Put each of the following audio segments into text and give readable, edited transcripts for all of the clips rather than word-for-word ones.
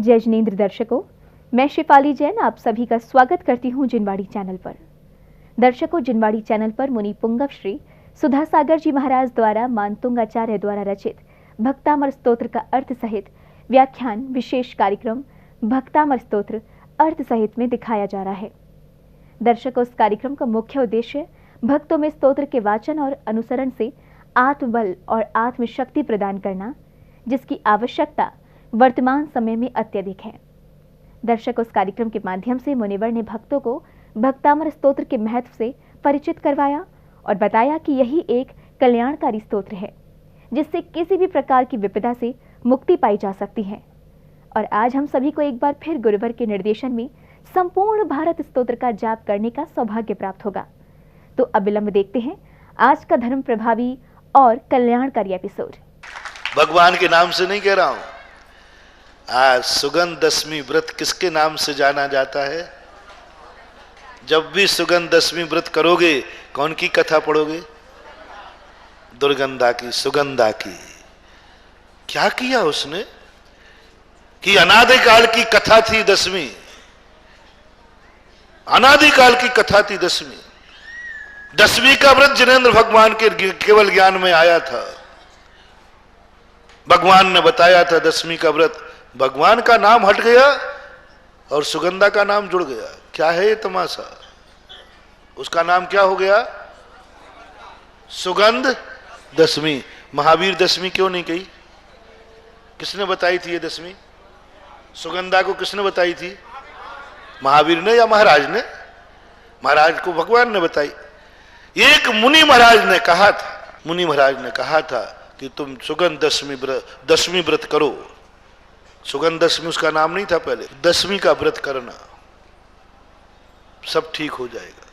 जय जिनेंद्र दर्शकों, मैं शिफाली जैन आप सभी का स्वागत करती हूं जिनवाड़ी चैनल पर। दर्शकों, जिनवाड़ी चैनल पर मुनि पुंगव श्री सुधा सागर जी महाराज द्वारा मानतुंग आचार्य द्वारा रचित भक्तामर स्तोत्र का अर्थ सहित व्याख्यान विशेष कार्यक्रम भक्तामर स्तोत्र अर्थ सहित में दिखाया जा रहा है। दर्शकों, इस कार्यक्रम का मुख्य उद्देश्य भक्तों में स्तोत्र के वाचन और अनुसरण से आत्मबल और आत्मशक्ति प्रदान करना, जिसकी आवश्यकता वर्तमान समय में अत्यधिक है। दर्शकों, इस कार्यक्रम के माध्यम से मुनिवर ने भक्तों को भक्तामर स्तोत्र के महत्व से परिचित करवाया और बताया कि यही एक कल्याणकारी स्तोत्र है जिससे किसी भी प्रकार की विपदा से मुक्ति पाई जा सकती है। और आज हम सभी को एक बार फिर गुरुवर के निर्देशन में संपूर्ण भारत स्तोत्र का जाप करने का सौभाग्य प्राप्त होगा। तो अब विलंब देखते हैं आज का धर्म प्रभावी और कल्याणकारी एपिसोड। भगवान के नाम से नहीं कह रहा हूं। आज सुगंध दशमी व्रत किसके नाम से जाना जाता है? जब भी सुगंध दशमी व्रत करोगे कौन की कथा पढ़ोगे? दुर्गंधा की, सुगंधा की। क्या किया उसने कि अनादिकाल की कथा थी दशमी, अनादिकाल की कथा थी दशमी। दशमी का व्रत जिनेंद्र भगवान के केवल ज्ञान में आया था। भगवान ने बताया था दशमी का व्रत, भगवान का नाम हट गया और सुगंधा का नाम जुड़ गया। क्या है ये तमाशा? उसका नाम क्या हो गया? सुगंध दशमी। महावीर दशमी क्यों नहीं कही? किसने बताई थी ये दशमी? सुगंधा को किसने बताई थी? महावीर ने या महाराज ने? महाराज को भगवान ने बताई। एक मुनि महाराज ने कहा था, मुनि महाराज ने कहा था कि तुम सुगंध दशमी व्रत करो। सुगंध दशमी उसका नाम नहीं था पहले। दशमी का व्रत करना, सब ठीक हो जाएगा।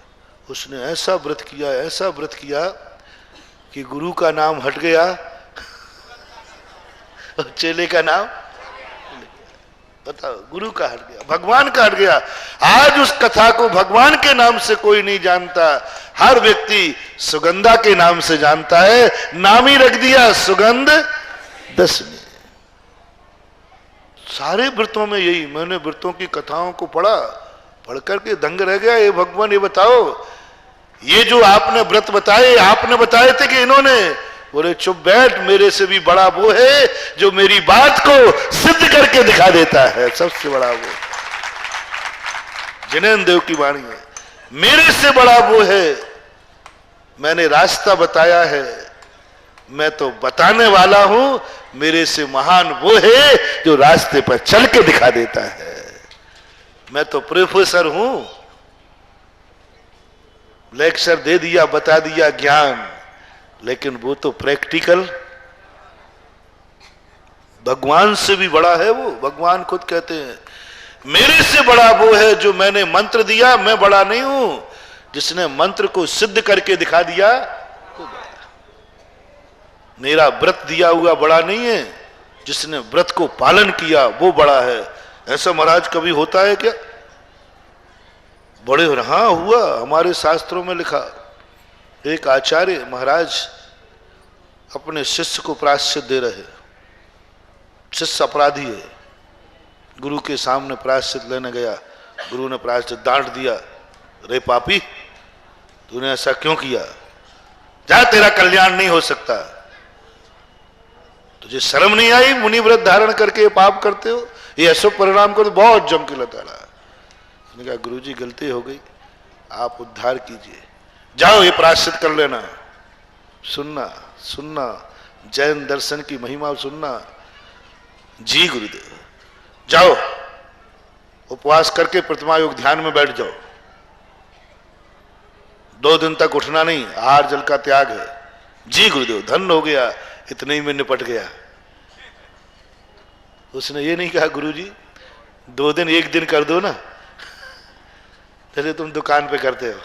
उसने ऐसा व्रत किया, ऐसा व्रत किया कि गुरु का नाम हट गया और चेले का नाम, बताओ, गुरु का हट गया, भगवान का हट गया। आज उस कथा को भगवान के नाम से कोई नहीं जानता, हर व्यक्ति सुगंधा के नाम से जानता है। नाम ही रख दिया सुगंध दशमी। सारे व्रतों में यही, मैंने व्रतों की कथाओं को पढ़ा, पढ़ करके दंग रह गया। ये भगवान, ये बताओ, ये जो आपने व्रत बताए, आपने बताए थे कि इन्होंने, बोले चुप बैठ, मेरे से भी बड़ा वो है जो मेरी बात को सिद्ध करके दिखा देता है। सबसे बड़ा वो जिनेंद्र देव की वाणी है। मेरे से बड़ा वो है, मैंने रास्ता बताया है, मैं तो बताने वाला हूं। मेरे से महान वो है जो रास्ते पर चल के दिखा देता है। मैं तो प्रोफेसर हूं, लेक्चर दे दिया, बता दिया ज्ञान, लेकिन वो तो प्रैक्टिकल। भगवान से भी बड़ा है वो। भगवान खुद कहते हैं मेरे से बड़ा वो है जो मैंने मंत्र दिया, मैं बड़ा नहीं हूं। जिसने मंत्र को सिद्ध करके दिखा दिया वो बड़ा। मेरा व्रत दिया हुआ बड़ा नहीं है, जिसने व्रत को पालन किया वो बड़ा है। ऐसा महाराज कभी होता है क्या? बड़े हाँ हुआ, हमारे शास्त्रों में लिखा। एक आचार्य महाराज अपने शिष्य को प्रायश्चित दे रहे। शिष्य अपराधी है, गुरु के सामने प्रायश्चित लेने गया। गुरु ने प्रायश्चित डांट दिया, रे पापी, तूने ऐसा क्यों किया? जा, तेरा कल्याण नहीं हो सकता। तुझे शर्म नहीं आई? मुनि व्रत धारण करके ये पाप करते हो, ये ऐसा परिणाम को तो बहुत जम के लताड़ा। उसने कहा गुरु जी गलती हो गई, आप उद्धार कीजिए, जाओ ये प्रायश्चित कर लेना। सुनना सुनना, जैन दर्शन की महिमा सुनना। जी गुरुदेव, जाओ उपवास करके प्रतिमा योग ध्यान में बैठ जाओ। 2 दिन तक उठना नहीं, आहार जल का त्याग है। जी गुरुदेव, धन्य हो गया, इतने ही में निपट गया। उसने ये नहीं कहा गुरु जी 2 दिन 1 दिन कर दो ना, जैसे तुम दुकान पे करते हो।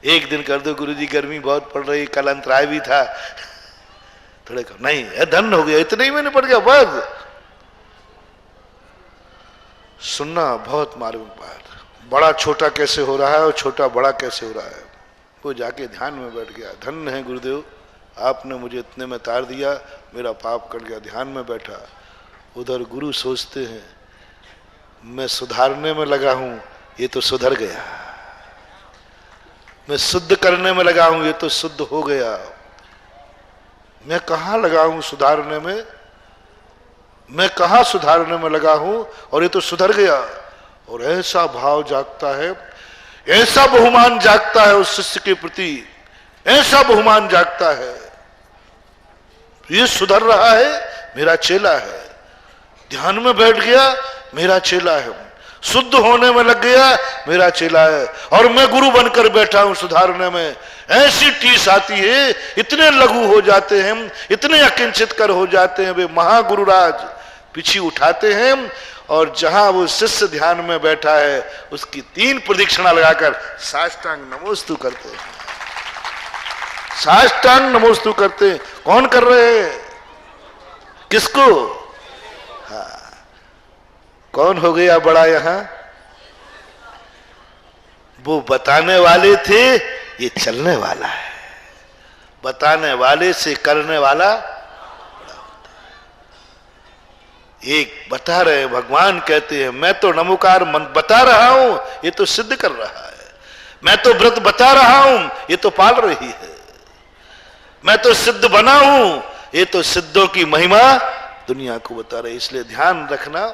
1 दिन कर दो गुरु जी, गर्मी बहुत पड़ रही, कल अंतराय भी था, थोड़े कर नहीं, धन्य हो गया, इतने ही में निपट गया, बस। सुनना बहुत मालूम बात, बड़ा छोटा कैसे हो रहा है और छोटा बड़ा कैसे हो रहा है। वो जाके ध्यान में बैठ गया। धन्य है गुरुदेव, आपने मुझे इतने में तार दिया, मेरा पाप कट गया। ध्यान में बैठा, उधर गुरु सोचते हैं मैं सुधारने में लगा हूं, ये तो सुधर गया। मैं शुद्ध करने में लगा हूं, ये तो शुद्ध हो गया। मैं कहां लगा हूं सुधारने में, मैं कहां सुधारने में लगा हूं और ये तो सुधर गया। और ऐसा भाव जागता है, ऐसा बहुमान जागता है उस शिष्य के प्रति, ऐसा बहुमान जागता है। ये सुधर रहा है, मेरा चेला है। ध्यान में बैठ गया, मेरा चेला है। शुद्ध होने में लग गया, मेरा चेला है। और मैं गुरु बनकर बैठा हूं सुधारने में। ऐसी टीस आती है, इतने लघु हो जाते हैं, इतने अकिंचित कर हो जाते हैं, वे महागुरुराज पीछे उठाते हैं और जहां वो शिष्य ध्यान में बैठा है उसकी 3 प्रदक्षिणा लगाकर साष्टांग नमोस्तु करते हैं। साष्टांग नमोस्तु करते हैं। कौन कर रहे हैं? किसको? हाँ, कौन हो गया बड़ा यहां? वो बताने वाले थे, ये चलने वाला है। बताने वाले से करने वाला बड़ा होता है। एक बता रहे हैं, भगवान कहते हैं मैं तो नमोकार बता रहा हूं, ये तो सिद्ध कर रहा है। मैं तो व्रत बता रहा हूं, ये तो पाल रही है। मैं तो सिद्ध बना हूं, ये तो सिद्धों की महिमा दुनिया को बता रहे। इसलिए ध्यान रखना,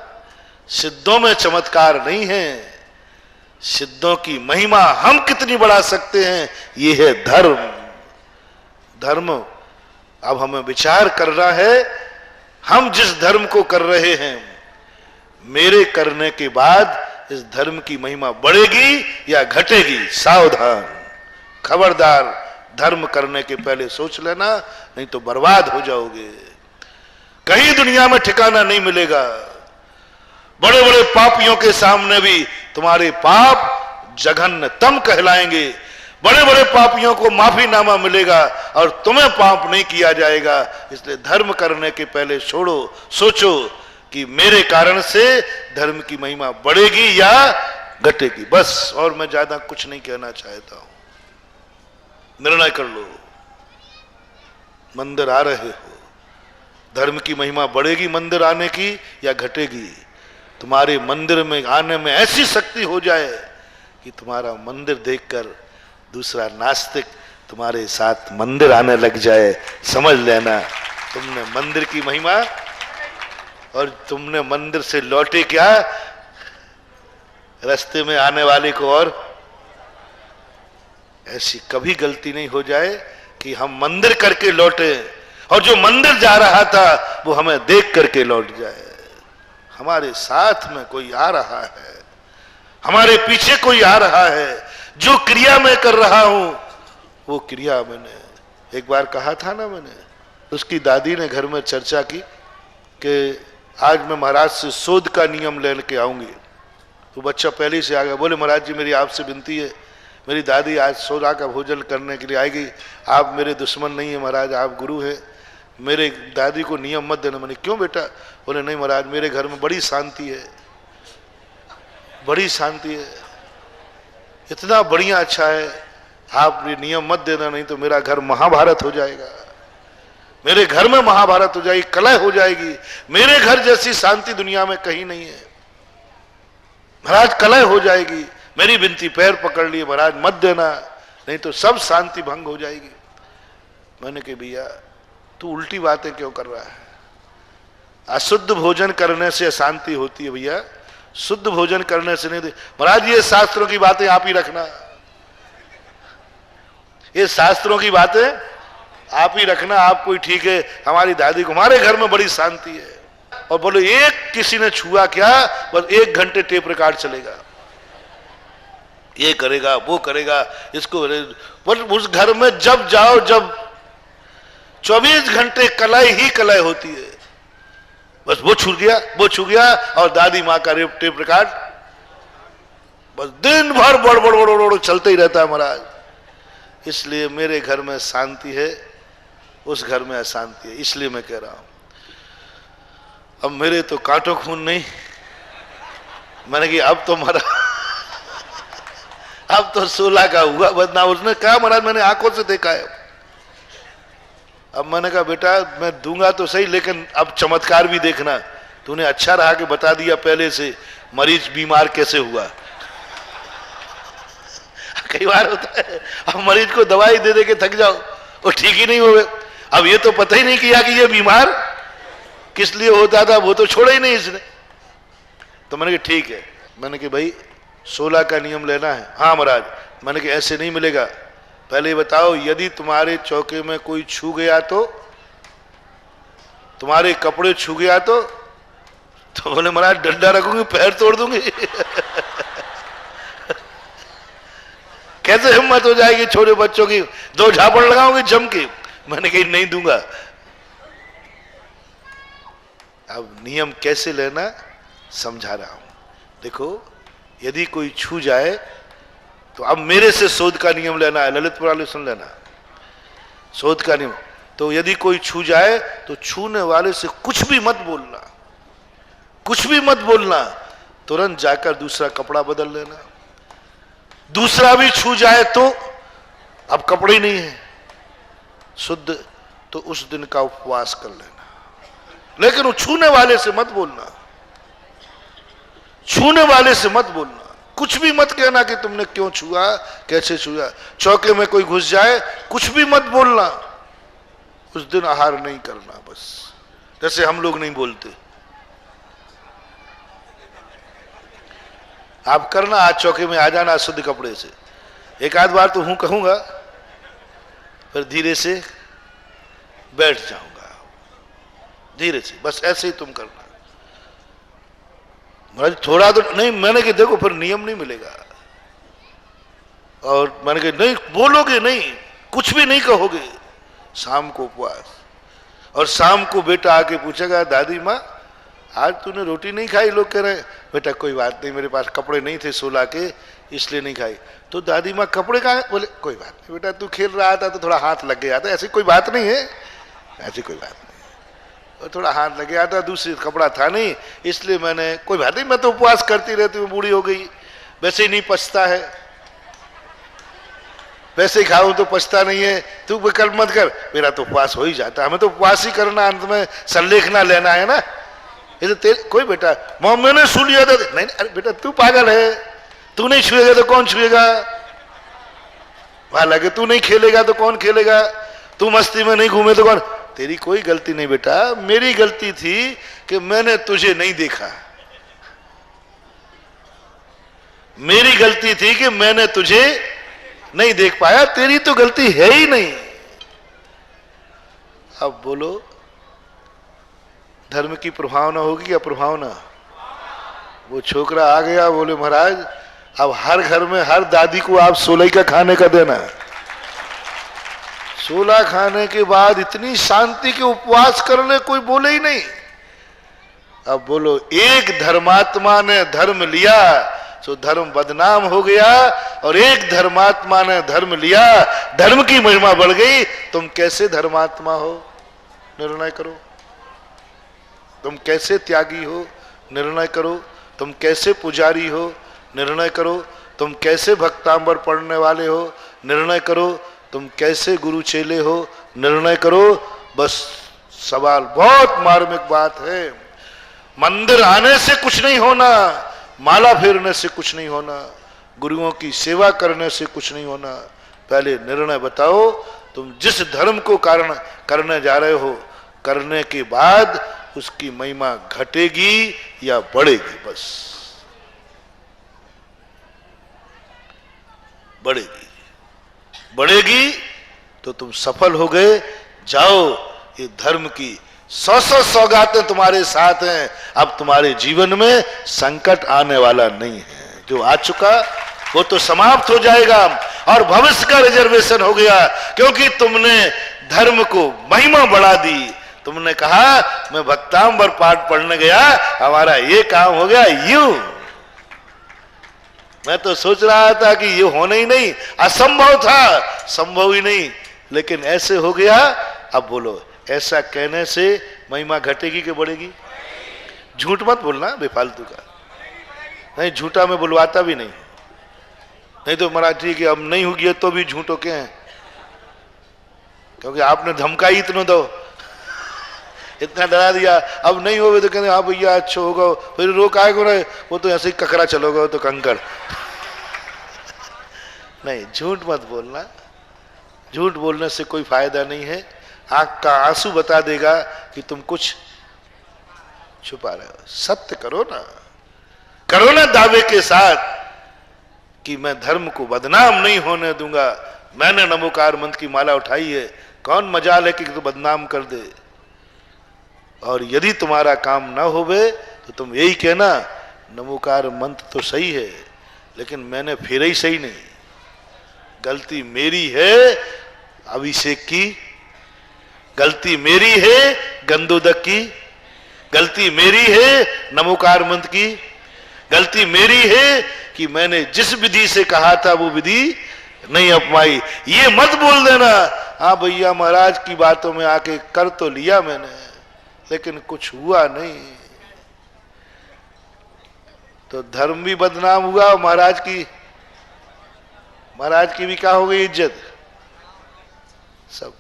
सिद्धों में चमत्कार नहीं है, सिद्धों की महिमा हम कितनी बढ़ा सकते हैं, ये है धर्म। धर्म अब हमें विचार करना है, हम जिस धर्म को कर रहे हैं, मेरे करने के बाद इस धर्म की महिमा बढ़ेगी या घटेगी। सावधान, खबरदार, धर्म करने के पहले सोच लेना, नहीं तो बर्बाद हो जाओगे। कहीं दुनिया में ठिकाना नहीं मिलेगा। बड़े बड़े पापियों के सामने भी तुम्हारे पाप जघन्यतम कहलाएंगे। बड़े बड़े पापियों को माफीनामा मिलेगा और तुम्हें पाप नहीं किया जाएगा। इसलिए धर्म करने के पहले छोड़ो, सोचो कि मेरे कारण से धर्म की महिमा बढ़ेगी या घटेगी। बस, और मैं ज्यादा कुछ नहीं कहना चाहता हूं। निर्णय कर लो, मंदिर आ रहे हो, धर्म की महिमा बढ़ेगी मंदिर आने की या घटेगी? तुम्हारे मंदिर में आने में ऐसी शक्ति हो जाए कि तुम्हारा मंदिर देखकर दूसरा नास्तिक तुम्हारे साथ मंदिर आने लग जाए। समझ लेना, तुमने मंदिर की महिमा, और तुमने मंदिर से लौटे क्या, रास्ते में आने वाले को। और ऐसी कभी गलती नहीं हो जाए कि हम मंदिर करके लौटे और जो मंदिर जा रहा था वो हमें देख करके लौट जाए। हमारे साथ में कोई आ रहा है, हमारे पीछे कोई आ रहा है। जो क्रिया मैं कर रहा हूं वो क्रिया मैंने एक बार कहा था ना, मैंने उसकी दादी ने घर में चर्चा की कि आज मैं महाराज से शोध का नियम लेके आऊंगी। तो बच्चा पहले से आ गया, बोले महाराज जी मेरी आपसे विनती है, मेरी दादी आज सोदा का भोजन करने के लिए आएगी। आप मेरे दुश्मन नहीं है महाराज, आप गुरु हैं, मेरे दादी को नियम मत देना। मैंने क्यों बेटा? बोले नहीं महाराज, मेरे घर में बड़ी शांति है, बड़ी शांति है, इतना बढ़िया अच्छा है, आप ये नियम मत देना, नहीं तो मेरा घर महाभारत हो जाएगा, मेरे घर में महाभारत हो जाएगी, कलह हो जाएगी। मेरे घर जैसी शांति दुनिया में कहीं नहीं है महाराज, कलह हो जाएगी। मेरी विनती पैर पकड़ लिए, महाराज मत देना, नहीं तो सब शांति भंग हो जाएगी। मैंने कहा भैया तू उल्टी बातें क्यों कर रहा है? अशुद्ध भोजन करने से अशांति होती है भैया, शुद्ध भोजन करने से नहीं। महाराज ये शास्त्रों की बातें आप ही रखना, ये शास्त्रों की बातें आप ही रखना, आप कोई ठीक है। हमारी दादी को, हमारे घर में बड़ी शांति है। और बोलो एक किसी ने छुआ क्या, बस 1 घंटे टेप रिकॉर्ड चलेगा, ये करेगा वो करेगा, इसको। उस घर में जब जाओ, जब 24 घंटे कलह ही कलह होती है। बस वो छू गया, वो छू गया, और दादी माँ का टेप रिकॉर्ड बस दिन भर बड़ बड़ बड़ बड़ चलते ही रहता है महाराज। इसलिए मेरे घर में शांति है, उस घर में अशांति है। इसलिए मैं कह रहा हूं, अब मेरे तो कांटो खून नहीं। मैंने कि अब तो महाराज अब तो 16 का हुआ बदना। उसने कहा महाराज मैंने आंखों से देखा है। अब मैंने कहा बेटा मैं दूंगा तो सही, लेकिन अब चमत्कार भी देखना। तूने अच्छा रहा कि बता दिया पहले से मरीज बीमार कैसे हुआ। कई बार होता है अब मरीज को दवाई दे दे के थक जाओ, वो ठीक ही नहीं हुए। अब ये तो पता ही नहीं किया कि ये बीमार किस लिए होता था, वो तो छोड़ा ही नहीं इसने। तो मैंने कहा ठीक है, मैंने कहा भाई 16 का नियम लेना है। हाँ महाराज। मैंने कहा ऐसे नहीं मिलेगा, पहले बताओ यदि तुम्हारे चौके में कोई छू गया तो, तुम्हारे कपड़े छू गया तो बोले महाराज डंडा रखूंगी पैर तोड़ दूंगी। कैसे हिम्मत हो जाएगी छोटे बच्चों की, 2 झापड़ लगाओगे जम के। मैंने कही नहीं दूंगा। अब नियम कैसे लेना समझा रहा हूं। देखो यदि कोई छू जाए तो अब मेरे से शोध का नियम लेना है, ललित पुराण सुन लेना, शोध का नियम। तो यदि कोई छू जाए तो छूने वाले से कुछ भी मत बोलना, कुछ भी मत बोलना, तुरंत जाकर दूसरा कपड़ा बदल लेना। दूसरा भी छू जाए तो अब कपड़े ही नहीं है शुद्ध, तो उस दिन का उपवास कर लेना। लेकिन वो छूने वाले से मत बोलना, छूने वाले से मत बोलना, कुछ भी मत कहना कि तुमने क्यों छुआ, कैसे छुआ। चौके में कोई घुस जाए कुछ भी मत बोलना, उस दिन आहार नहीं करना। बस जैसे हम लोग नहीं बोलते, आप करना, आज चौके में आ जाना शुद्ध कपड़े से। एक आध बार तो हूं कहूंगा, फिर धीरे से बैठ जाऊंगा, धीरे से। बस ऐसे ही तुम करना। महाराज थोड़ा तो नहीं, मैंने कहा देखो फिर नियम नहीं मिलेगा। और मैंने कहा नहीं बोलोगे नहीं, कुछ भी नहीं कहोगे, शाम को उपवास। और शाम को बेटा आके पूछेगा दादी माँ आज तूने रोटी नहीं खाई, लोग कह रहे हैं। बेटा कोई बात नहीं, मेरे पास कपड़े नहीं थे 16 के इसलिए नहीं खाई। तो दादी माँ कपड़े कहाँ है? बोले कोई बात नहीं बेटा, तू खेल रहा था तो थोड़ा हाथ लग गया था, ऐसी कोई बात नहीं है, ऐसी कोई बात नहीं, और थोड़ा हाथ लग गया था, दूसरी कपड़ा था नहीं इसलिए मैंने, कोई बात नहीं, मैं तो उपवास करती रहती हूँ, बूढ़ी हो गई, वैसे ही नहीं पछता है, वैसे ही खाऊं तो पछता नहीं है, तू विकल्प मत कर, मेरा तो उपवास हो ही जाता है। हमें तो उपवास ही करना, अंत में सल्लेखना लेना है ना। ये तो तेरे कोई बेटा मोहम्मद ने छू लिया था, नहीं अरे बेटा तू पागल है, तू नहीं छुएगा तो कौन छुएगा, हालांकि तू नहीं खेलेगा तो कौन खेलेगा, तू मस्ती में नहीं घूमे तो कौन। तेरी कोई गलती नहीं बेटा, मेरी गलती थी कि मैंने तुझे नहीं देखा, मेरी गलती थी कि मैंने तुझे नहीं देख पाया, तेरी तो गलती है ही नहीं। अब बोलो धर्म की प्रभावना होगी या प्रभावना। वो छोकरा आ गया, बोले महाराज अब हर घर में हर दादी को आप 16 का खाने का देना। 16 खाने के बाद इतनी शांति के उपवास करने कोई बोले ही नहीं। अब बोलो एक धर्मात्मा ने धर्म लिया तो धर्म बदनाम हो गया, और एक धर्मात्मा ने धर्म लिया, धर्म की महिमा बढ़ गई। तुम कैसे धर्मात्मा हो निर्णय करो, तुम कैसे त्यागी हो निर्णय करो, तुम कैसे पुजारी हो निर्णय करो, तुम कैसे भक्तांबर पढ़ने वाले हो निर्णय करो, तुम कैसे गुरु चेले हो निर्णय करो। बस सवाल बहुत मार्मिक बात है। मंदिर आने से कुछ नहीं होना, माला फेरने से कुछ नहीं होना, गुरुओं की सेवा करने से कुछ नहीं होना। पहले निर्णय बताओ तुम जिस धर्म को कारण करने जा रहे हो, करने के बाद उसकी महिमा घटेगी या बढ़ेगी। बस बढ़ेगी, बढ़ेगी तो तुम सफल हो गए। जाओ, ये धर्म की 100 सौगातें तुम्हारे साथ हैं। अब तुम्हारे जीवन में संकट आने वाला नहीं है, जो आ चुका वो तो समाप्त हो जाएगा, और भविष्य का रिजर्वेशन हो गया, क्योंकि तुमने धर्म को महिमा बढ़ा दी। तुमने कहा मैं भक्तांबर पाठ पढ़ने गया, हमारा ये काम हो गया। यूं मैं तो सोच रहा था कि ये होना ही नहीं, असंभव था, संभव ही नहीं, लेकिन ऐसे हो गया। अब बोलो ऐसा कहने से महिमा घटेगी कि बढ़ेगी? झूठ मत बोलना बेफालतू का, नहीं झूठा मैं बुलवाता भी नहीं, नहीं तो महाराज ठीक है अब नहीं होगी तो भी झूठो के हैं, क्योंकि आपने धमकाई इतने दो इतना डरा दिया, अब नहीं होवे तो कहते हाँ भैया अच्छा होगा, फिर रोक आएगा ना, वो तो ऐसे ही ककरा चलोगा, तो कंकड़। नहीं, झूठ मत बोलना, झूठ बोलने से कोई फायदा नहीं है। आंख का आंसू बता देगा कि तुम कुछ छुपा रहे हो। सत्य करो ना दावे के साथ कि मैं धर्म को बदनाम नहीं होने दूंगा। मैंने नमोकार मंत्र की माला उठाई है, कौन मजाल है कि तू बदनाम कर दे। और यदि तुम्हारा काम ना होवे तो तुम यही कहना नमोकार मंत्र तो सही है, लेकिन मैंने फेरा ही सही नहीं, गलती मेरी है अभिषेक की, गलती मेरी है गंधोदक की, गलती मेरी है नमोकार मंत्र की, गलती मेरी है कि मैंने जिस विधि से कहा था वो विधि नहीं अपनाई। ये मत बोल देना हाँ भैया महाराज की बातों में आके कर तो लिया मैंने, लेकिन कुछ हुआ नहीं, तो धर्म भी बदनाम हुआ, महाराज की भी क्या हो गई इज्जत, सब।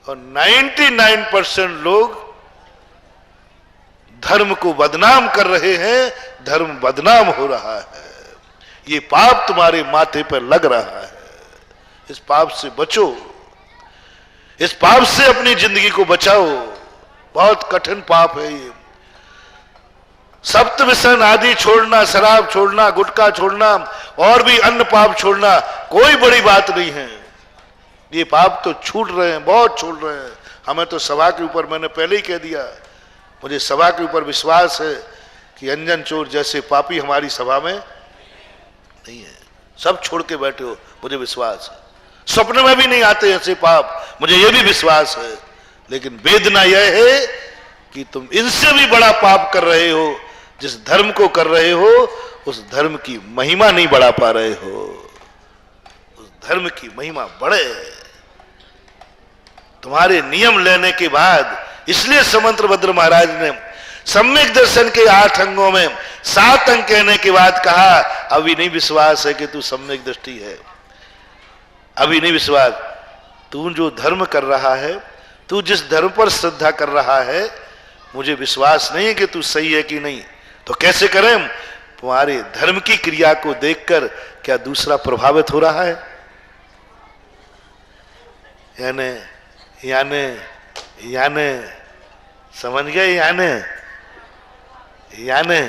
और 99% लोग धर्म को बदनाम कर रहे हैं, धर्म बदनाम हो रहा है। ये पाप तुम्हारे माथे पर लग रहा है, इस पाप से बचो, इस पाप से अपनी जिंदगी को बचाओ। बहुत कठिन पाप है ये। सप्तव्यसन आदि छोड़ना, शराब छोड़ना, गुटखा छोड़ना और भी अन्य पाप छोड़ना कोई बड़ी बात नहीं है। ये पाप तो छूट रहे हैं, बहुत छूट रहे हैं। हमें तो सभा के ऊपर, मैंने पहले ही कह दिया, मुझे सभा के ऊपर विश्वास है कि अंजन चोर जैसे पापी हमारी सभा में नहीं है। सब छोड़ के बैठे हो, मुझे विश्वास है। स्वप्न में भी नहीं आते ऐसे पाप, मुझे यह भी विश्वास है। लेकिन वेदना यह है कि तुम इनसे भी बड़ा पाप कर रहे हो। जिस धर्म को कर रहे हो उस धर्म की महिमा नहीं बढ़ा पा रहे हो। उस धर्म की महिमा बढ़े तुम्हारे नियम लेने के बाद। इसलिए समंत्रभद्र महाराज ने सम्यक दर्शन के 8 अंगों में 7 अंग कहने के बाद कहा अभी नहीं विश्वास है कि तू सम्यक दृष्टि है, अभी नहीं विश्वास। तू जो धर्म कर रहा है, तू जिस धर्म पर श्रद्धा कर रहा है, मुझे विश्वास नहीं है कि तू सही है कि नहीं। तो कैसे करें? तुम्हारे धर्म की क्रिया को देखकर क्या दूसरा प्रभावित हो रहा है? याने समझ गए? याने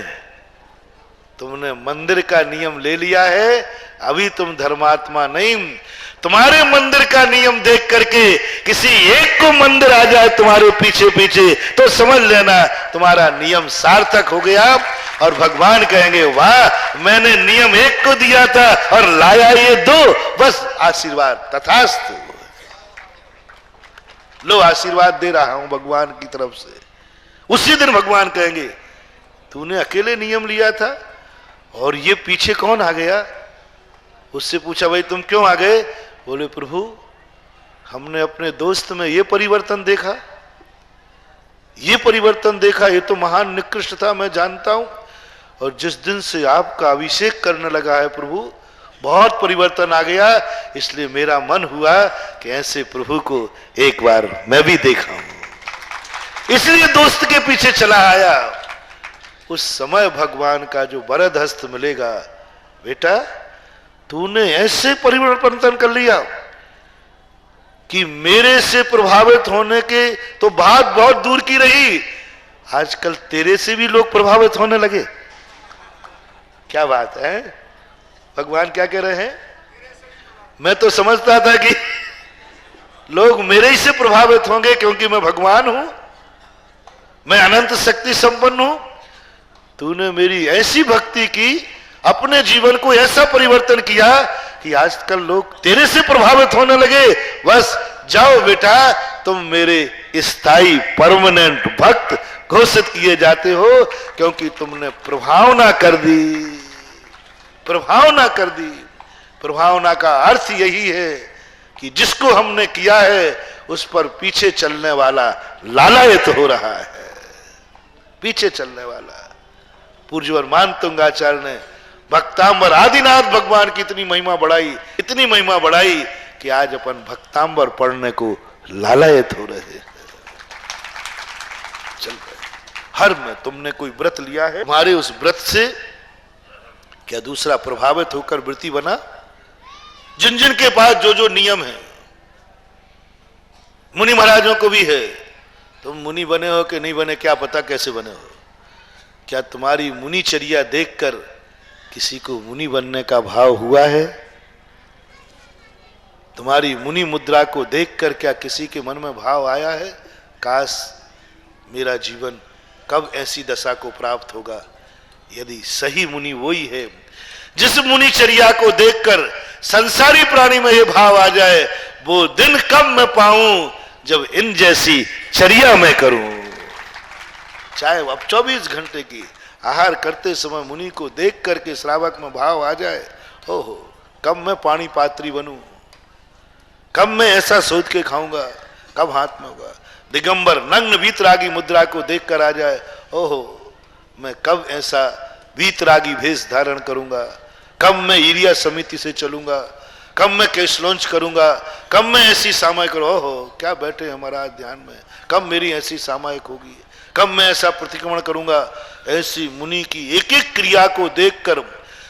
तुमने मंदिर का नियम ले लिया है, अभी तुम धर्मात्मा नहीं। तुम्हारे मंदिर का नियम देख करके किसी एक को मंदिर आ जाए तुम्हारे पीछे पीछे तो समझ लेना तुम्हारा नियम सार्थक हो गया। और भगवान कहेंगे वाह, मैंने नियम एक को दिया था और लाया ये 2, बस आशीर्वाद तथास्तु। लो आशीर्वाद दे रहा हूं भगवान की तरफ से। उसी दिन भगवान कहेंगे तूने अकेले नियम लिया था और ये पीछे कौन आ गया? उससे पूछा भाई तुम क्यों आ गए? बोले प्रभु हमने अपने दोस्त में ये परिवर्तन देखा, ये परिवर्तन देखा, ये तो महान निकृष्ट था, मैं जानता हूं। और जिस दिन से आपका अभिषेक करने लगा है प्रभु, बहुत परिवर्तन आ गया। इसलिए मेरा मन हुआ कि ऐसे प्रभु को एक बार मैं भी देखा हूं, इसलिए दोस्त के पीछे चला आया। उस समय भगवान का जो वरद हस्त मिलेगा, बेटा तूने ऐसे परिवर्तन कर लिया कि मेरे से प्रभावित होने के तो बात बहुत दूर की रही, आजकल तेरे से भी लोग प्रभावित होने लगे। क्या बात है? भगवान क्या कह रहे हैं? मैं तो समझता था कि लोग मेरे ही से प्रभावित होंगे क्योंकि मैं भगवान हूं, मैं अनंत शक्ति संपन्न हूं। तूने मेरी ऐसी भक्ति की, अपने जीवन को ऐसा परिवर्तन किया कि आजकल लोग तेरे से प्रभावित होने लगे। बस जाओ बेटा, तुम मेरे स्थायी परमानेंट भक्त घोषित किए जाते हो, क्योंकि तुमने प्रभावना कर दी। प्रभावना कर दी। प्रभावना का अर्थ यही है कि जिसको हमने किया है उस पर पीछे चलने वाला लालायित हो रहा है, पीछे चलने वाला। पूज्यवर मानतुंगाचार्य ने भक्तांबर आदिनाथ भगवान की इतनी महिमा बढ़ाई, इतनी महिमा बढ़ाई कि आज अपन भक्तांबर पढ़ने को लालायित हो रहे हैं। हर में तुमने कोई व्रत लिया है, तुम्हारे उस व्रत से क्या दूसरा प्रभावित होकर व्रती बना? जिन जिन के पास जो जो नियम है, मुनि महाराजों को भी है, तुम मुनि बने हो कि नहीं बने क्या पता कैसे बने हो। क्या तुम्हारी मुनिचर्या देखकर किसी को मुनि बनने का भाव हुआ है? तुम्हारी मुनि मुद्रा को देखकर क्या किसी के मन में भाव आया है, काश मेरा जीवन कब ऐसी दशा को प्राप्त होगा? यदि सही मुनि वही है जिस मुनिचर्या को देखकर संसारी प्राणी में यह भाव आ जाए, वो दिन कब मैं पाऊं जब इन जैसी चर्या मैं करूं। चाहे अब 24 घंटे की आहार करते समय मुनि को देख करके श्रावक में भाव आ जाए, ओहो कब मैं पानी पात्री बनूं, कब मैं ऐसा सोच के खाऊंगा, कब हाथ में होगा। दिगंबर नग्न वीतरागी मुद्रा को देखकर आ जाए, ओहो मैं कब ऐसा वीतरागी भेष धारण करूंगा, कब मैं ईरिया समिति से चलूंगा, कब मैं केश लॉन्च करूंगा, कब मैं ऐसी सामायिक करूं। ओहो क्या बैठे हमारा ध्यान में, कब मेरी ऐसी सामायिक होगी, कब मैं ऐसा प्रतिक्रमण करूंगा। ऐसी मुनि की एक एक क्रिया को देखकर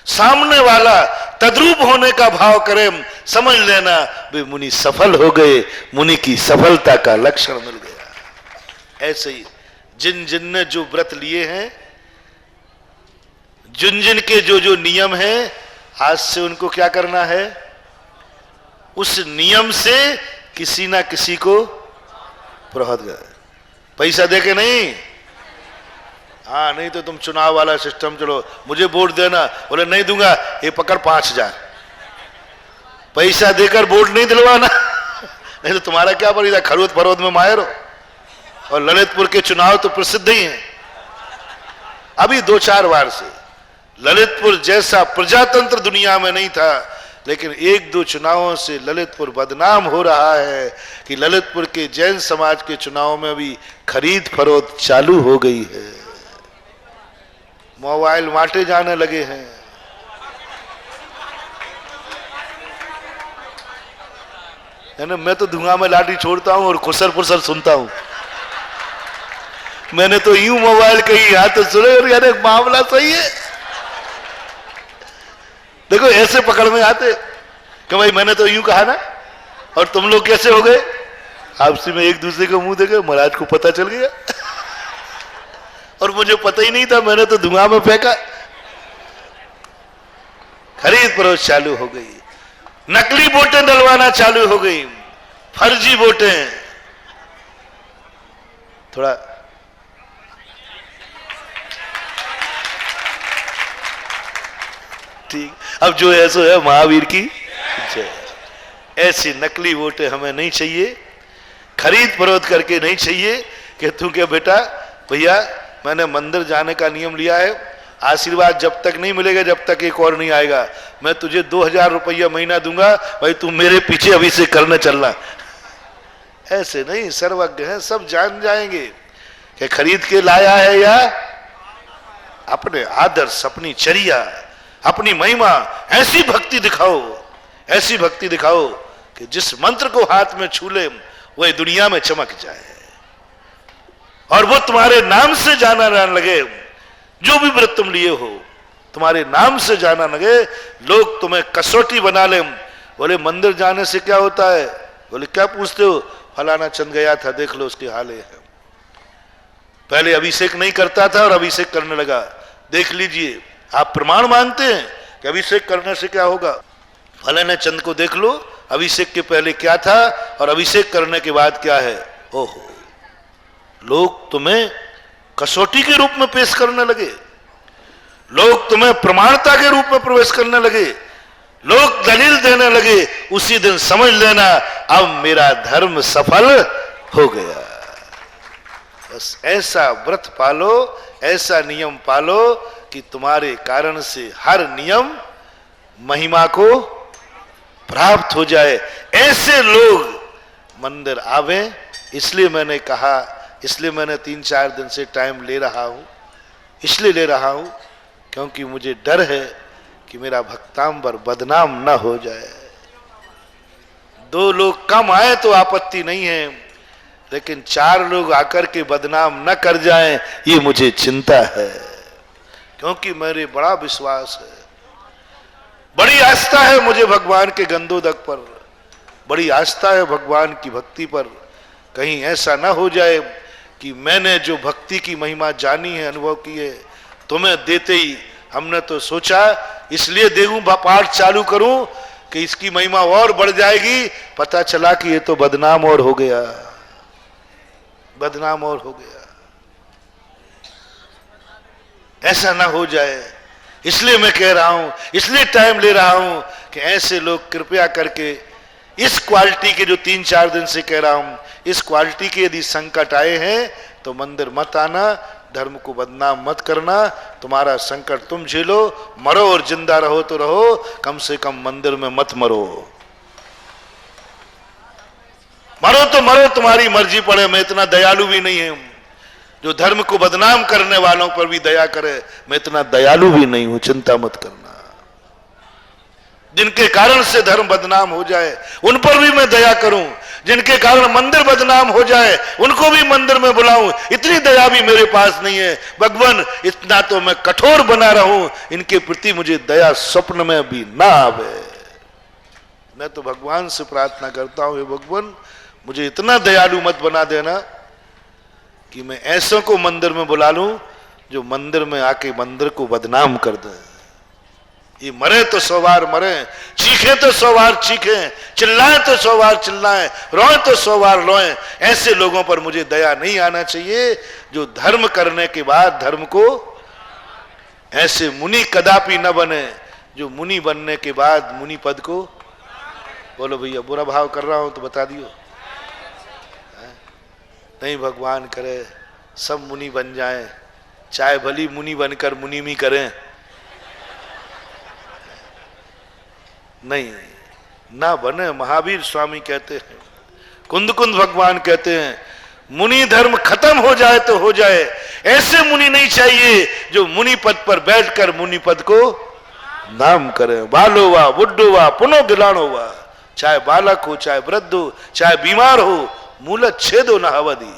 सामने वाला तद्रूप होने का भाव करे, समझ लेना वे मुनि सफल हो गए, मुनि की सफलता का लक्षण मिल गया। ऐसे ही जिन जिन ने जो व्रत लिए हैं, जिन जिन के जो जो नियम हैं, आज से उनको क्या करना है, उस नियम से किसी ना किसी को प्रभावित कर। पैसा दे के नहीं, हाँ नहीं तो तुम चुनाव वाला सिस्टम चलो, मुझे वोट देना, बोले नहीं दूंगा, ये पकड़ 5000 पैसा देकर वोट नहीं दिलवाना। नहीं तो तुम्हारा क्या परिचय, खरोद फरोद में माहिर हो। और ललितपुर के चुनाव तो प्रसिद्ध ही हैं, अभी 2-4 बार से। ललितपुर जैसा प्रजातंत्र दुनिया में नहीं था, लेकिन 1-2 चुनावों से ललितपुर बदनाम हो रहा है कि ललितपुर के जैन समाज के चुनाव में भी खरीद फरोख्त चालू हो गई है, मोबाइल बांटे जाने लगे हैं। है ना, मैं तो धुआं में लाठी छोड़ता हूं और खुसर फुसर सुनता हूं। मैंने तो यूं मोबाइल कही हाथ तो सुने और यार मामला सही है। देखो ऐसे पकड़ में आते कि भाई मैंने तो यूं कहा ना, और तुम लोग कैसे हो गए, आपसी में एक दूसरे को मुंह देखे। महाराज को पता चल गया और मुझे पता ही नहीं था, मैंने तो धुआं में फेंका। खरीद फरोख्त चालू हो गई, नकली वोटें डलवाना चालू हो गई, फर्जी वोटें। थोड़ा ठीक, अब जो है सो है, महावीर की जय। ऐसी नकली वोटें हमें नहीं चाहिए, खरीद फरोख्त करके नहीं चाहिए कि तू क्या बेटा भैया मैंने मंदिर जाने का नियम लिया है, आशीर्वाद जब तक नहीं मिलेगा जब तक एक और नहीं आएगा, मैं तुझे 2000 रुपया महीना दूंगा, भाई तू मेरे पीछे अभिषेक करने चलना। ऐसे नहीं, सर्वज्ञ हैं, सब जान जाएंगे कि खरीद के लाया है या अपने आदर्श, अपनी चर्या, अपनी महिमा। ऐसी भक्ति दिखाओ, ऐसी भक्ति दिखाओ कि जिस मंत्र को हाथ में छू ले वह दुनिया में चमक जाए और वो तुम्हारे नाम से जाना ना लगे। जो भी व्रत तुम लिए हो तुम्हारे नाम से जाना लगे, लोग तुम्हें कसौटी बना ले। बोले मंदिर जाने से क्या होता है, बोले क्या पूछते हो, फलाना चंद गया था देख लो उसके हाल है। पहले अभिषेक नहीं करता था और अभिषेक करने लगा, देख लीजिए। आप प्रमाण मानते हैं कि अभिषेक करने से क्या होगा, फलाने चंद को देख लो, अभिषेक के पहले क्या था और अभिषेक करने के बाद क्या है। ओहो, लोग तुम्हें कसौटी के रूप में पेश करने लगे, लोग तुम्हें प्रमाणता के रूप में प्रवेश करने लगे, लोग दलील देने लगे। उसी दिन समझ लेना अब मेरा धर्म सफल हो गया। बस ऐसा व्रत पालो, ऐसा नियम पालो कि तुम्हारे कारण से हर नियम महिमा को प्राप्त हो जाए। ऐसे लोग मंदिर आवे। इसलिए मैंने कहा, इसलिए मैंने 3-4 दिन से टाइम ले रहा हूं, इसलिए ले रहा हूं क्योंकि मुझे डर है कि मेरा भक्तांबर बदनाम न हो जाए। 2 लोग कम आए तो आपत्ति नहीं है, लेकिन 4 लोग आकर के बदनाम न कर जाएं, ये मुझे चिंता है, क्योंकि मेरे बड़ा विश्वास है, बड़ी आस्था है मुझे भगवान के गंधोदक पर, बड़ी आस्था है भगवान की भक्ति पर। कहीं ऐसा ना हो जाए कि मैंने जो भक्ति की महिमा जानी है, अनुभव की है, तुम्हें देते ही हमने तो सोचा इसलिए देहूं पाठ चालू करूं कि इसकी महिमा और बढ़ जाएगी, पता चला कि ये तो बदनाम और हो गया, बदनाम और हो गया। ऐसा ना हो जाए, इसलिए मैं कह रहा हूं, इसलिए टाइम ले रहा हूं कि ऐसे लोग कृपया करके इस क्वालिटी के, जो 3-4 दिन से कह रहा हूं, इस क्वालिटी के यदि संकट आए हैं तो मंदिर मत आना, धर्म को बदनाम मत करना, तुम्हारा संकट तुम झेलो, मरो और जिंदा रहो तो रहो, कम से कम मंदिर में मत मरो। मरो तो मरो, तुम्हारी मर्जी पड़े, मैं इतना दयालु भी नहीं हूं जो धर्म को बदनाम करने वालों पर भी दया करे, मैं इतना दयालु भी नहीं हूं, चिंता मत करना। जिनके कारण से धर्म बदनाम हो जाए उन पर भी मैं दया करूं, जिनके कारण मंदिर बदनाम हो जाए उनको भी मंदिर में बुलाऊं, इतनी दया भी मेरे पास नहीं है। भगवान इतना तो मैं कठोर बना रहूं, इनके प्रति मुझे दया स्वप्न में भी ना आवे। मैं तो भगवान से प्रार्थना करता हूं, हे भगवान मुझे इतना दयालु मत बना देना कि मैं ऐसों को मंदिर में बुला लूं जो मंदिर में आके मंदिर को बदनाम कर दे। ये मरे तो 100 बार मरे, चीखे तो 100 बार चीखे, चिल्लाए तो 100 बार चिल्लाए, रोए तो 100 बार रोए। ऐसे लोगों पर मुझे दया नहीं आना चाहिए जो धर्म करने के बाद धर्म को, ऐसे मुनि कदापि न बने जो मुनि बनने के बाद मुनि पद को, बोलो भैया बुरा भाव कर रहा हूं तो बता दियो, नहीं भगवान करे सब मुनि बन जाएं, चाहे भली मुनि बनकर मुनिमी करें, नहीं ना बने। महावीर स्वामी कहते हैं, कुंद कुंद भगवान कहते हैं, मुनि धर्म खत्म हो जाए तो हो जाए, ऐसे मुनि नहीं चाहिए जो मुनि पद पर बैठकर मुनि पद को नाम करे। बालो वा बुड्ढो वा पुनो गिलाणो वा, चाहे बालक हो चाहे वृद्ध हो चाहे बीमार हो, मूल छेदो न हवदी,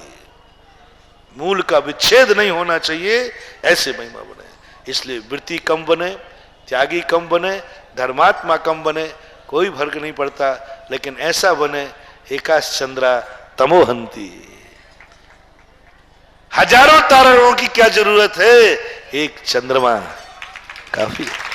मूल का विच्छेद नहीं होना चाहिए, ऐसे महिमा बने। इसलिए वृत्ति कम बने, त्यागी कम बने, धर्मात्मा कम बने, कोई फर्क नहीं पड़ता, लेकिन ऐसा बने एकाश चंद्रा तमोहंती। हजारों तारागणों की क्या जरूरत है, एक चंद्रमा काफी है।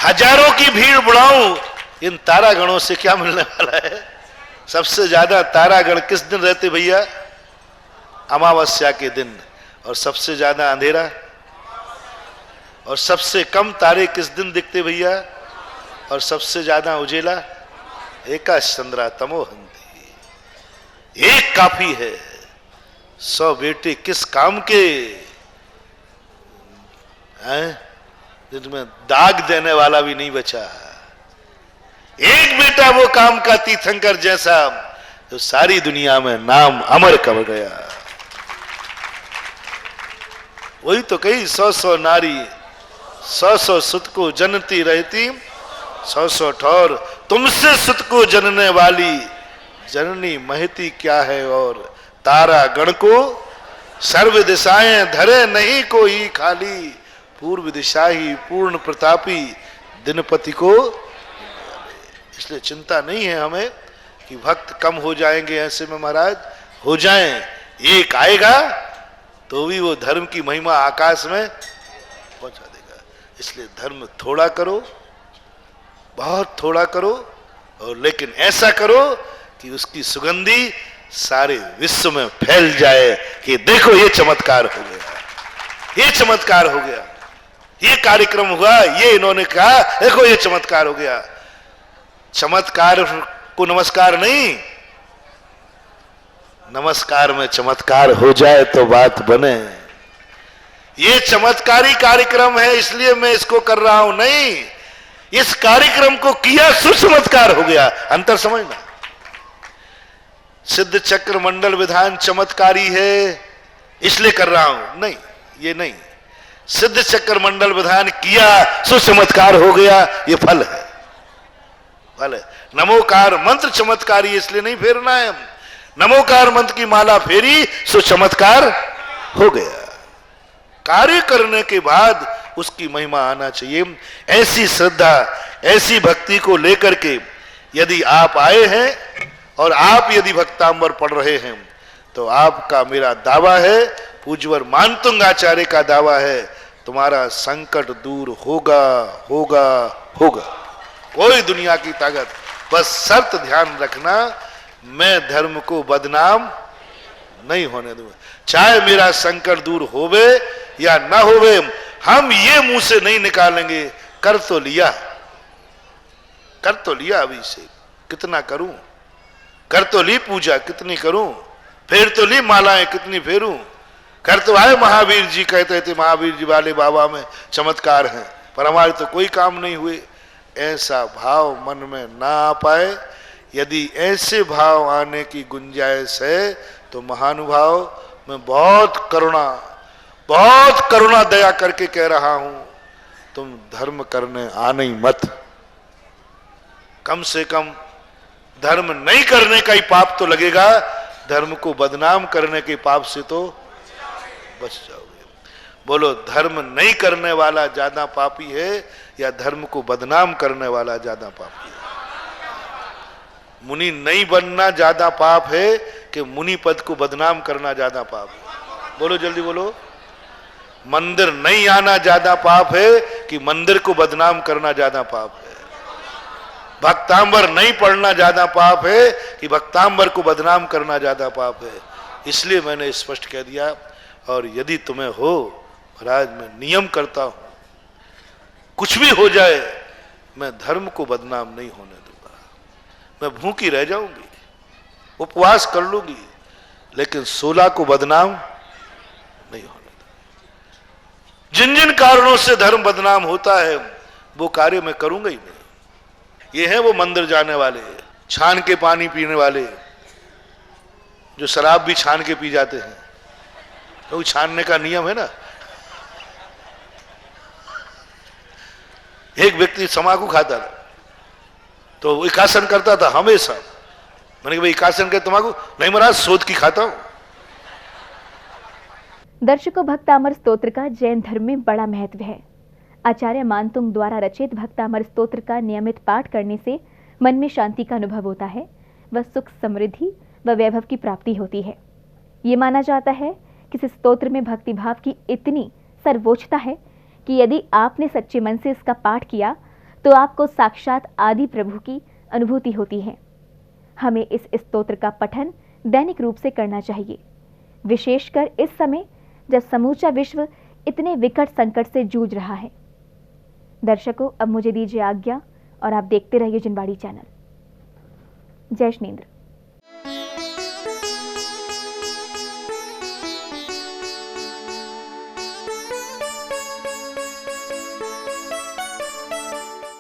हजारों की भीड़ बुलाऊं, इन तारागणों से क्या मिलने वाला है। सबसे ज्यादा तारागण किस दिन रहते भैया, अमावस्या के दिन, और सबसे ज्यादा अंधेरा, और सबसे कम तारे किस दिन दिखते भैया, और सबसे ज्यादा उजेला एकाश चंद्रा तमोहंती। एक काफी है, 100 बेटे किस काम के हैं, जिनमें दाग देने वाला भी नहीं बचा। एक बेटा वो काम का तीर्थंकर जैसा जो सारी दुनिया में नाम अमर कर गया। वही तो कही 100 नारी 100 सुत को जनती रहती, 100 ठौर तुमसे सुत को जनने वाली, जननी महती क्या है और तारा गण को, सर्व दिशाएं धरे नहीं कोई खाली, पूर्व दिशा ही पूर्ण प्रतापी, दिनपति को। इसलिए चिंता नहीं है हमें कि भक्त कम हो जाएंगे, ऐसे में महाराज हो जाएं, एक आएगा तो भी वो धर्म की महिमा आकाश में पहुंचा देगा। इसलिए धर्म थोड़ा करो, बहुत थोड़ा करो, और लेकिन ऐसा करो कि उसकी सुगंधी सारे विश्व में फैल जाए कि देखो ये चमत्कार हो गया, ये चमत्कार हो गया, ये कार्यक्रम हुआ, ये इन्होंने कहा, देखो ये चमत्कार हो गया। चमत्कार को नमस्कार नहीं, नमस्कार में चमत्कार हो जाए तो बात बने। ये चमत्कारी कार्यक्रम है इसलिए मैं इसको कर रहा हूं, नहीं, इस कार्यक्रम को किया सुचमत्कार हो गया। अंतर समझना। सिद्ध चक्र मंडल विधान चमत्कारी है इसलिए कर रहा हूं, नहीं, ये नहीं। सिद्ध चक्र मंडल विधान किया सुचमत्कार हो गया, ये फल है, फल है। नमोकार मंत्र चमत्कारी, इसलिए नहीं फेरना है। नमोकार मंत्र की माला फेरी सो चमत्कार हो गया। कार्य करने के बाद उसकी महिमा आना चाहिए। ऐसी श्रद्धा, ऐसी भक्ति को लेकर के यदि आप आए हैं और आप यदि भक्तांबर पढ़ रहे हैं तो आपका मेरा दावा है, पूज्यवर मानतुंग आचार्य का दावा है, तुम्हारा संकट दूर होगा होगा होगा। कोई दुनिया की ताकत, बस शर्त ध्यान रखना, मैं धर्म को बदनाम नहीं होने दूंगा। चाहे मेरा संकट दूर होवे या ना होवे, हम ये मुंह से नहीं निकालेंगे, कर तो लिया अभी से, कितना करूं, कर तो ली पूजा कितनी करूं, फेर तो ली मालाएं कितनी फेरूं, कर तो आए महावीर जी, कहते थे महावीर जी वाले बाबा में चमत्कार हैं, पर हमारे तो कोई काम नहीं हुए। ऐसा भाव मन में ना आ पाए। यदि ऐसे भाव आने की गुंजाइश है तो महानुभाव, मैं बहुत करुणा दया करके कह रहा हूं, तुम धर्म करने आने ही मत। कम से कम धर्म नहीं करने का ही पाप तो लगेगा, धर्म को बदनाम करने के पाप से तो बच जाओगे। बोलो, धर्म नहीं करने वाला ज्यादा पापी है या धर्म को बदनाम करने वाला ज्यादा पापी है? मुनि नहीं बनना ज्यादा पाप है कि मुनि पद को बदनाम करना ज्यादा पाप है? बोलो जल्दी बोलो। मंदिर नहीं आना ज्यादा पाप है कि मंदिर को बदनाम करना ज्यादा पाप है? भक्तांबर नहीं पढ़ना ज्यादा पाप है कि भक्तांबर को बदनाम करना ज्यादा पाप है? इसलिए मैंने स्पष्ट कह दिया। और यदि तुम्हें हो, महाराज मैं नियम करता हूं, कुछ भी हो जाए मैं धर्म को बदनाम नहीं होने दूंगा। मैं भूखी रह जाऊंगी, उपवास कर लूंगी, लेकिन 16 को बदनाम नहीं होने दूंगा। जिन जिन कारणों से धर्म बदनाम होता है वो कार्य मैं करूंगा ही नहीं। ये हैं वो मंदिर जाने वाले, छान के पानी पीने वाले, जो शराब भी छान के पी जाते हैं, क्योंकि तो छानने का नियम है ना। एक व्यक्ति तंबाकू खाता था तो वो एकासन करता था हमेशा। मैंने कहा भाई एकासन के तंबाकू नहीं महाराज, शोध की खाता हूं। दर्शकों, भक्तामर स्तोत्र का जैन धर्म में बड़ा महत्व है। आचार्य मानतुंग द्वारा रचित भक्तामर स्तोत्र का नियमित पाठ करने से मन में शांति का अनुभव होता है, व सुख, समृद्धि व वैभव की प्राप्ति होती है। ये माना जाता है कि इस स्तोत्र में भक्ति भाव की इतनी सर्वोच्चता है कि यदि आपने सच्चे मन से इसका पाठ किया तो आपको साक्षात आदि प्रभु की अनुभूति होती है। हमें इस स्तोत्र का पठन दैनिक रूप से करना चाहिए, विशेषकर इस समय जब समूचा विश्व इतने विकट संकट से जूझ रहा है। दर्शकों, अब मुझे दीजिए आज्ञा और आप देखते रहिए जिनवाड़ी चैनल। जय श्रीन्द्र।